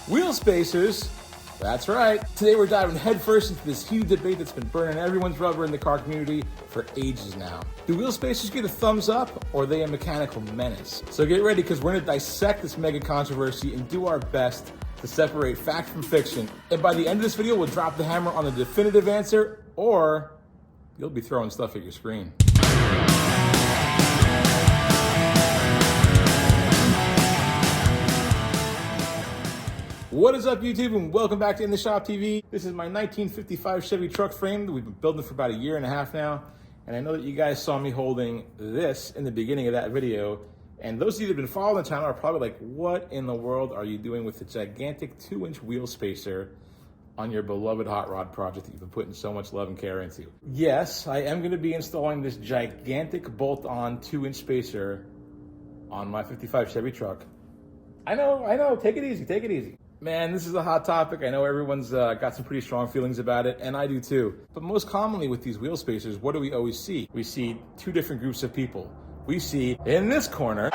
Wheel spacers, that's right. Today we're diving headfirst into this huge debate that's been burning everyone's rubber in the car community for ages now. Do wheel spacers get a thumbs up, or are they a mechanical menace? So get ready, because we're gonna dissect this mega controversy and do our best to separate fact from fiction. And by the end of this video, we'll drop the hammer on the definitive answer, or you'll be throwing stuff at your screen. What is up, YouTube, and welcome back to INTHESHOPTV. This is my 1955 Chevy truck frame that we've been building for about a year and a half now. And I know that you guys saw me holding this in the beginning of that video. And those of you that have been following the channel are probably like, what in the world are you doing with the gigantic 2-inch wheel spacer on your beloved hot rod project that you've been putting so much love and care into? Yes, I am going to be installing this gigantic bolt-on 2-inch spacer on my 55 Chevy truck. I know, take it easy, take it easy. Man, this is a hot topic. I know everyone's got some pretty strong feelings about it, and I do too. But most commonly with these wheel spacers, what do we always see? We see two different groups of people. We see, in this corner,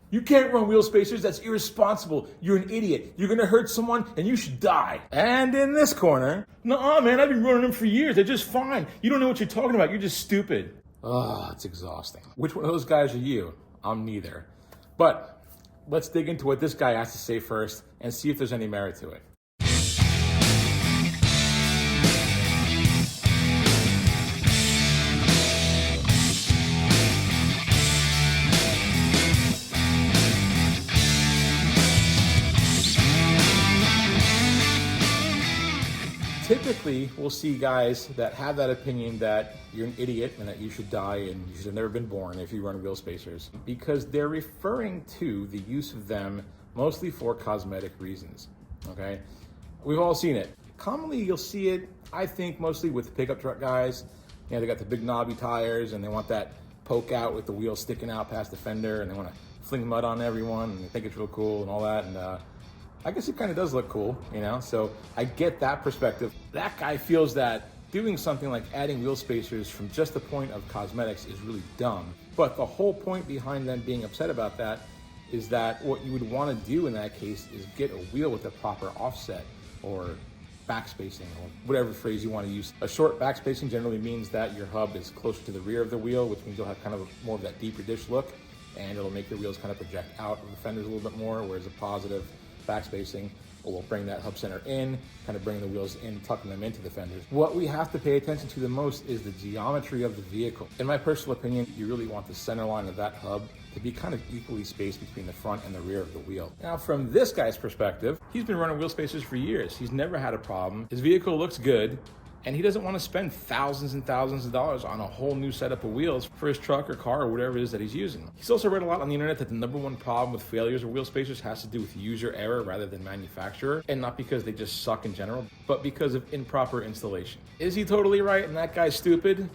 you can't run wheel spacers, that's irresponsible, you're an idiot, you're gonna hurt someone, and you should die. And in this corner, nuh-uh man, I've been running them for years, they're just fine. You don't know what you're talking about, you're just stupid. Oh, it's exhausting. Which one of those guys are you? I'm neither. But let's dig into what this guy has to say first and see if there's any merit to it. Typically, we'll see guys that have that opinion that you're an idiot and that you should die and you should have never been born if you run wheel spacers, because they're referring to the use of them mostly for cosmetic reasons, okay? We've all seen it. Commonly, you'll see it, I think, mostly with pickup truck guys. You know, they got the big knobby tires and they want that poke out with the wheel sticking out past the fender, and they want to fling mud on everyone and they think it's real cool and all that. And I guess it kind of does look cool, you know? So I get that perspective. That guy feels that doing something like adding wheel spacers from just the point of cosmetics is really dumb. But the whole point behind them being upset about that is that what you would want to do in that case is get a wheel with a proper offset or backspacing, or whatever phrase you want to use. A short backspacing generally means that your hub is closer to the rear of the wheel, which means you'll have kind of more of that deeper dish look, and it'll make your wheels kind of project out of the fenders a little bit more, whereas a positive backspacing will bring that hub center in, kind of bring the wheels in, tucking them into the fenders. What we have to pay attention to the most is the geometry of the vehicle. In my personal opinion, you really want the center line of that hub to be kind of equally spaced between the front and the rear of the wheel. Now, from this guy's perspective, he's been running wheel spacers for years. He's never had a problem. His vehicle looks good, and he doesn't want to spend thousands and thousands of dollars on a whole new setup of wheels for his truck or car or whatever it is that he's using. He's also read a lot on the internet that the #1 problem with failures of wheel spacers has to do with user error rather than manufacturer, and not because they just suck in general, but because of improper installation. Is he totally right and that guy's stupid?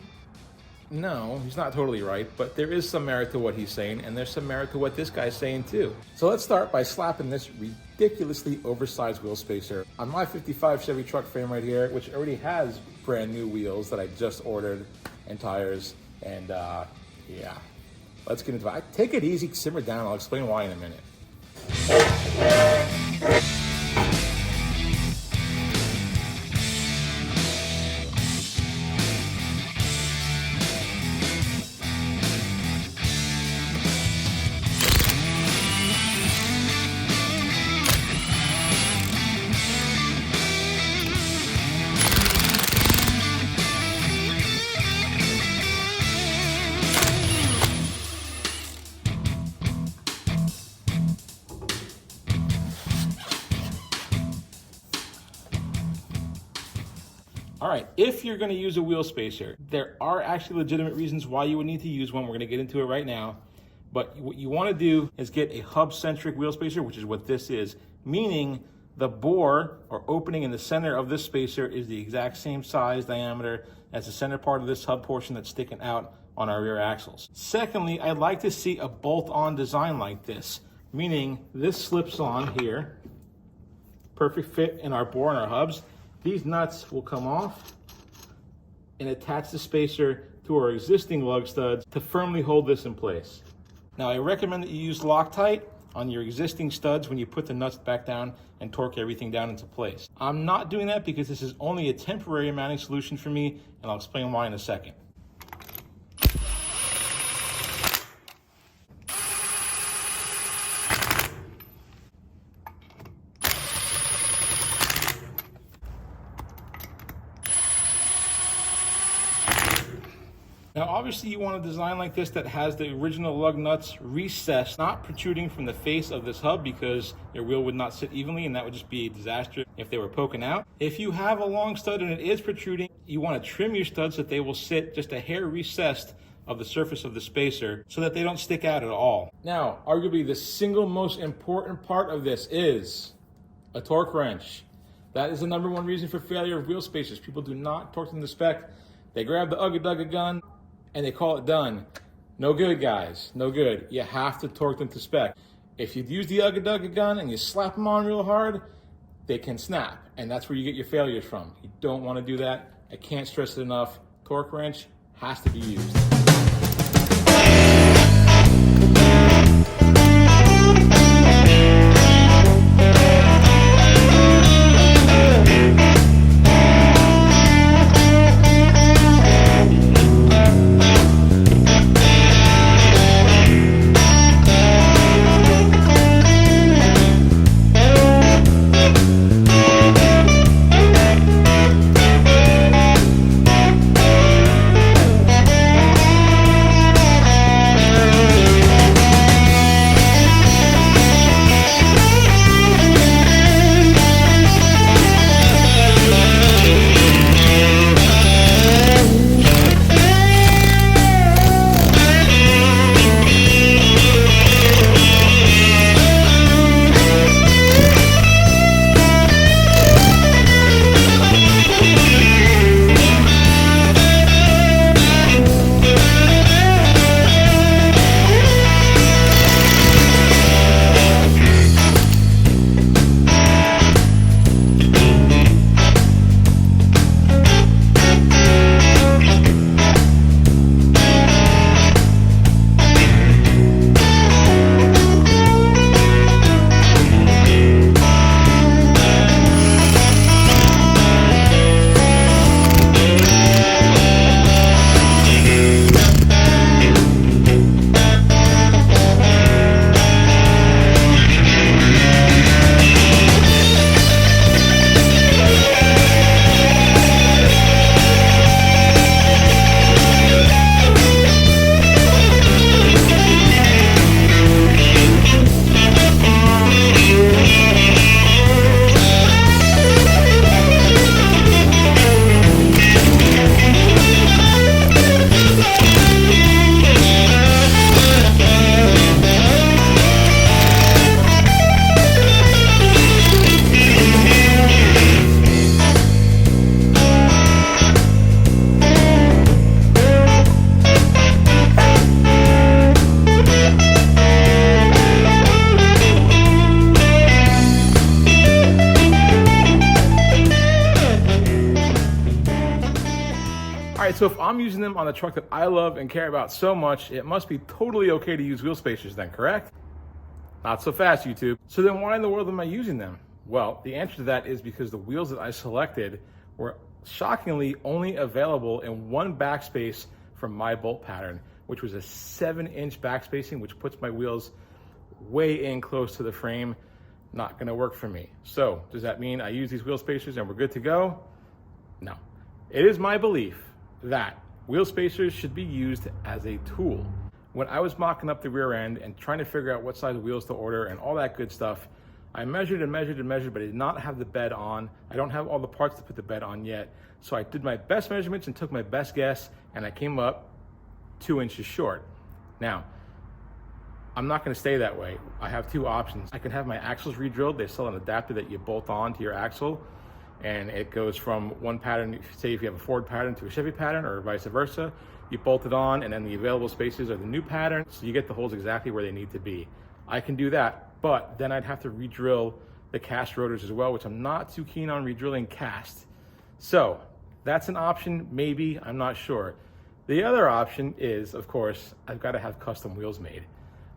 No, he's not totally right, but there is some merit to what he's saying, and there's some merit to what this guy's saying too. So let's start by slapping this ridiculously oversized wheel spacer on my 55 Chevy truck frame right here, which already has brand new wheels that I just ordered and tires, and yeah, let's get into it. Take it easy, simmer down, I'll explain why in a minute. All right, if you're gonna use a wheel spacer, there are actually legitimate reasons why you would need to use one. We're gonna get into it right now. But what you wanna do is get a hub-centric wheel spacer, which is what this is, meaning the bore or opening in the center of this spacer is the exact same size, diameter as the center part of this hub portion that's sticking out on our rear axles. Secondly, I'd like to see a bolt-on design like this, meaning this slips on here, perfect fit in our bore and our hubs. These nuts will come off and attach the spacer to our existing lug studs to firmly hold this in place. Now, I recommend that you use Loctite. on your existing studs when you put the nuts back down and torque everything down into place. I'm not doing that because this is only a temporary mounting solution for me, and I'll explain why in a second. Now, obviously you want a design like this that has the original lug nuts recessed, not protruding from the face of this hub, because your wheel would not sit evenly and that would just be a disaster if they were poking out. If you have a long stud and it is protruding, you want to trim your studs so that they will sit just a hair recessed of the surface of the spacer so that they don't stick out at all. Now, arguably the single most important part of this is a torque wrench. That is the number one reason for failure of wheel spacers. People do not torque them to spec. They grab the ugga-dugga gun and they call it done. No good, guys, no good. You have to torque them to spec. If you use the ugga-dugga gun and you slap them on real hard, they can snap, and that's where you get your failures from. You don't want to do that. I can't stress it enough. Torque wrench has to be used. All right, so if I'm using them on the truck that I love and care about so much, it must be totally okay to use wheel spacers then, correct? Not so fast, YouTube. So then why in the world am I using them? Well, the answer to that is because the wheels that I selected were shockingly only available in one backspace from my bolt pattern, which was a 7-inch backspacing, which puts my wheels way in close to the frame. Not gonna work for me. So does that mean I use these wheel spacers and we're good to go? No. It is my belief that wheel spacers should be used as a tool. When I was mocking up the rear end and trying to figure out what size wheels to order and all that good stuff, I measured and measured and measured, but I did not have the bed on. I don't have all the parts to put the bed on yet. So I did my best measurements and took my best guess, and I came up 2 inches short. Now, I'm not gonna stay that way. I have two options. I can have my axles re-drilled. They sell an adapter that you bolt on to your axle, and it goes from one pattern, say if you have a Ford pattern to a Chevy pattern or vice versa, you bolt it on and then the available spaces are the new pattern, so you get the holes exactly where they need to be. I can do that, but then I'd have to re-drill the cast rotors as well, which I'm not too keen on re-drilling cast. So that's an option, maybe, I'm not sure. The other option is, of course, I've got to have custom wheels made.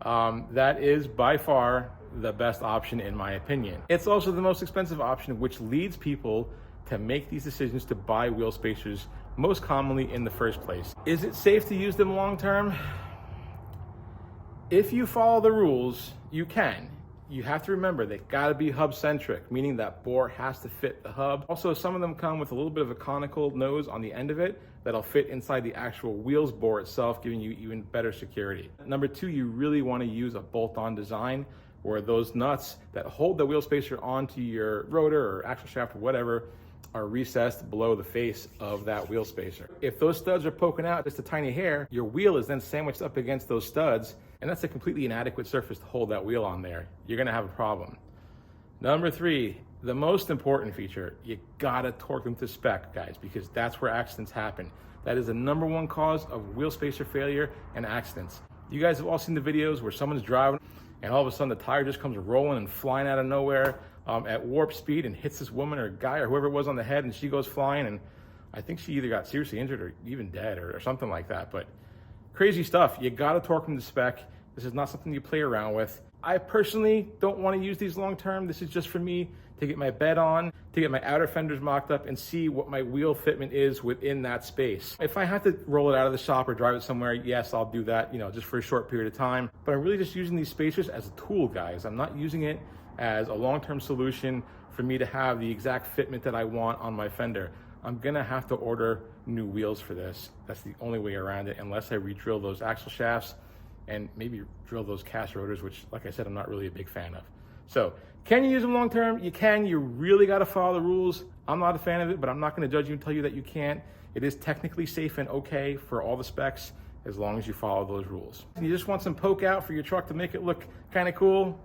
that is by far the best option in my opinion. It's also the most expensive option, which leads people to make these decisions to buy wheel spacers most commonly in the first place. Is it safe to use them long term? If you follow the rules, you can. You have to remember they gotta be hub centric, meaning that bore has to fit the hub. Also, some of them come with a little bit of a conical nose on the end of it that'll fit inside the actual wheels bore itself, giving you even better security. Number two, you really wanna use a bolt-on design where those nuts that hold the wheel spacer onto your rotor or axle shaft or whatever are recessed below the face of that wheel spacer. If those studs are poking out just a tiny hair, your wheel is then sandwiched up against those studs, and that's a completely inadequate surface to hold that wheel on there. You're gonna have a problem. Number three, the most important feature, you gotta torque them to spec, guys, because that's where accidents happen. That is the number one cause of wheel spacer failure and accidents. You guys have all seen the videos where someone's driving and all of a sudden the tire just comes rolling and flying out of nowhere at warp speed and hits this woman or guy or whoever it was on the head, and she goes flying, and I think she either got seriously injured or even dead or something like that. But crazy stuff. You gotta torque them to spec. This is not something you play around with. I personally don't want to use these long term. This is just for me to get my bed on, to get my outer fenders mocked up and see what my wheel fitment is within that space. If I have to roll it out of the shop or drive it somewhere, yes, I'll do that, just for a short period of time. But I'm really just using these spacers as a tool, guys. I'm not using it as a long-term solution for me to have the exact fitment that I want on my fender. I'm gonna have to order new wheels for this. That's the only way around it, unless I re-drill those axle shafts and maybe drill those cast rotors, which, like I said, I'm not really a big fan of. So, can you use them long term? You can. You really gotta follow the rules. I'm not a fan of it, but I'm not gonna judge you and tell you that you can't. It is technically safe and okay for all the specs as long as you follow those rules. You just want some poke out for your truck to make it look kind of cool?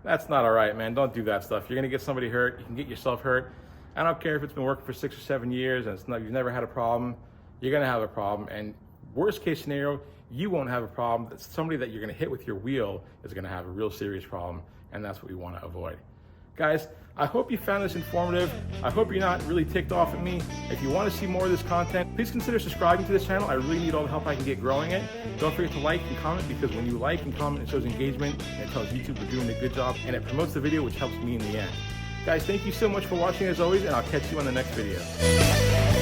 That's not all right, man. Don't do that stuff. You're gonna get somebody hurt. You can get yourself hurt. I don't care if it's been working for 6 or 7 years and you've never had a problem. You're gonna have a problem, and worst case scenario, you won't have a problem. That somebody that you're gonna hit with your wheel is gonna have a real serious problem, and that's what we wanna avoid. Guys, I hope you found this informative. I hope you're not really ticked off at me. If you want to see more of this content, please consider subscribing to this channel. I really need all the help I can get growing it. Don't forget to like and comment, because when you like and comment, it shows engagement, and it tells YouTube we're doing a good job, and it promotes the video, which helps me in the end. Guys, thank you so much for watching as always, and I'll catch you on the next video.